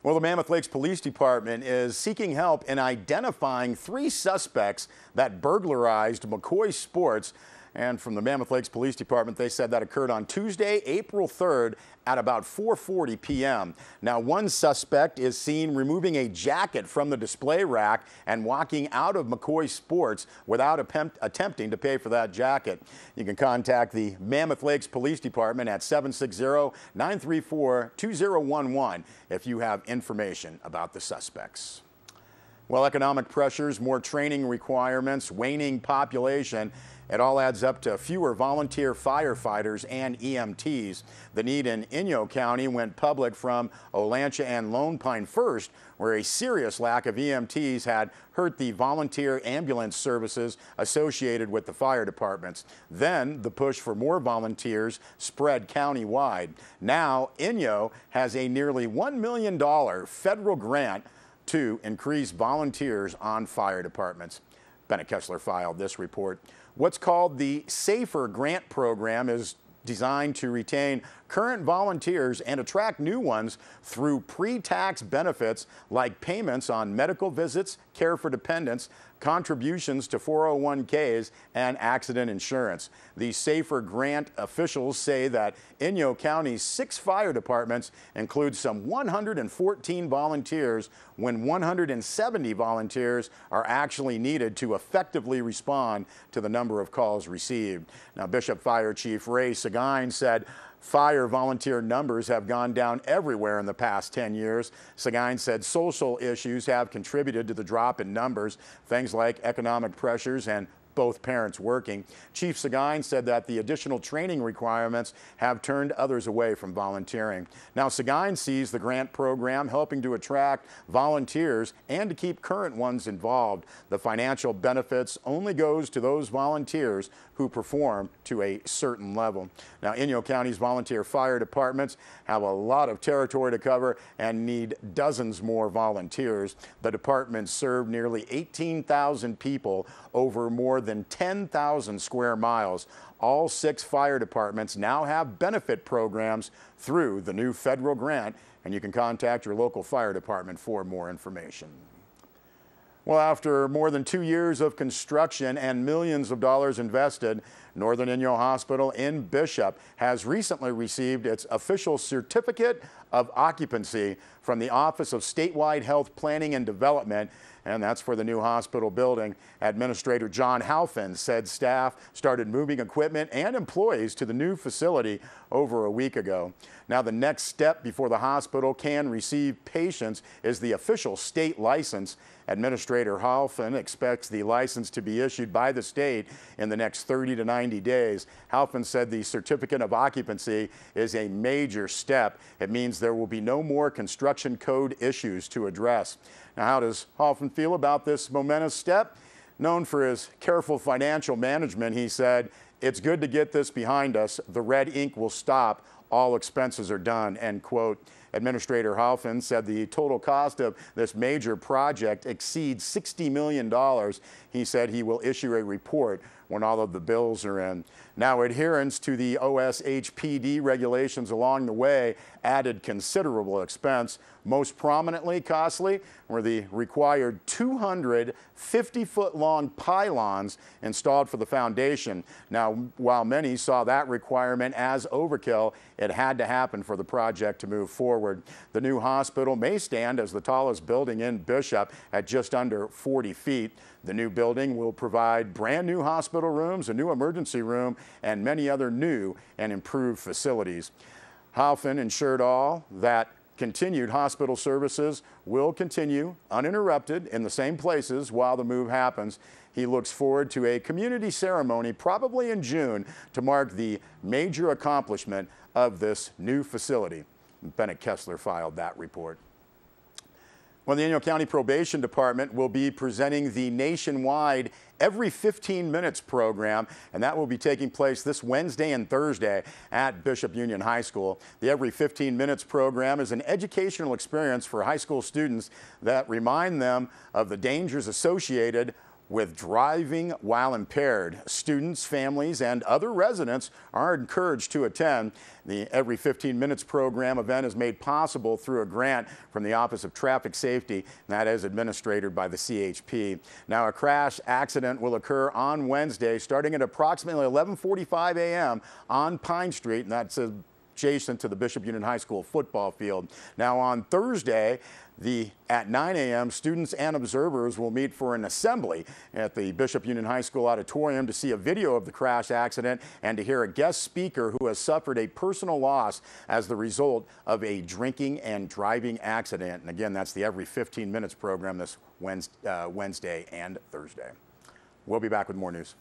Well, the Mammoth Lakes Police Department is seeking help in identifying 3 suspects that burglarized McCoy Sports. And from the Mammoth Lakes Police Department, they said that occurred on Tuesday, April 3rd at about 4:40 p.m. Now, one suspect is seen removing a jacket from the display rack and walking out of McCoy Sports without attempting to pay for that jacket. You can contact the Mammoth Lakes Police Department at 760-934-2011 if you have information about the suspects. Well, economic pressures, more training requirements, waning population, it all adds up to fewer volunteer firefighters and EMTs. The need in Inyo County went public from Olancha and Lone Pine first, where a serious lack of EMTs had hurt the volunteer ambulance services associated with the fire departments. Then the push for more volunteers spread countywide. Now Inyo has a nearly $1 million federal grant to increase volunteers on fire departments. Bennett Kessler filed this report. What's called the SAFER grant program is designed to retain current volunteers and attract new ones through pre-tax benefits like payments on medical visits, care for dependents, contributions to 401ks, and accident insurance. The SAFER grant officials say that Inyo County's 6 fire departments include some 114 volunteers when 170 volunteers are actually needed to effectively respond to the number of calls received. Now, Bishop Fire Chief Ray Seguin said fire volunteer numbers have gone down everywhere in the past 10 years. Seguin said social issues have contributed to the drop in numbers, things like economic pressures and both parents working. Chief Seguin said that the additional training requirements have turned others away from volunteering. Now, Seguin sees the grant program helping to attract volunteers and to keep current ones involved. The financial benefits only goes to those volunteers who perform to a certain level. Now, Inyo County's volunteer fire departments have a lot of territory to cover and need dozens more volunteers. The departments serve nearly 18,000 people over more than 10,000 square miles. All 6 fire departments now have benefit programs through the new federal grant, and you can contact your local fire department for more information. Well, after more than 2 years of construction and millions of dollars invested, Northern Inyo Hospital in Bishop has recently received its official certificate of occupancy from the Office of Statewide Health Planning and Development, and that's for the new hospital building. Administrator John Halfin said staff started moving equipment and employees to the new facility over a week ago. Now, the next step before the hospital can receive patients is the official state license. Administrator Halfin expects the license to be issued by the state in the next 30 to 90 days. Halfin said the certificate of occupancy is a major step. It means there will be no more construction code issues to address. Now, how does Halfin feel about this momentous step? Known for his careful financial management, he said, "It's good to get this behind us. The red ink will stop. All expenses are done," end quote. Administrator Halfin said the total cost of this major project exceeds $60 million. He said he will issue a report when all of the bills are in. Now, adherence to the OSHPD regulations along the way added considerable expense. Most prominently costly were the required 200 50-foot-long pylons installed for the foundation. Now, while many saw that requirement as overkill, it had to happen for the project to move forward. The new hospital may stand as the tallest building in Bishop at just under 40 feet. The new building will provide brand new hospital rooms, a new emergency room, and many other new and improved facilities. Halfin ensured all that continued hospital services will continue uninterrupted in the same places while the move happens. He looks forward to a community ceremony probably in June to mark the major accomplishment of this new facility. Bennett Kessler filed that report. Well, the Inyo County Probation Department will be presenting the nationwide Every 15 Minutes program, and that will be taking place this Wednesday and Thursday at Bishop Union High School. The Every 15 Minutes program is an educational experience for high school students that remind them of the dangers associated with driving while impaired. Students, families, and other residents are encouraged to attend. The Every 15 Minutes program event is made possible through a grant from the Office of Traffic Safety, and that is administered by the CHP. Now, a crash accident will occur on Wednesday starting at approximately 11:45 a.m. on Pine Street, and that's adjacent to the Bishop Union High School football field. Now, on Thursday, at 9 a.m., students and observers will meet for an assembly at the Bishop Union High School auditorium to see a video of the crash accident and to hear a guest speaker who has suffered a personal loss as the result of a drinking and driving accident. And again, that's the Every 15 Minutes program this Wednesday and Thursday. We'll be back with more news.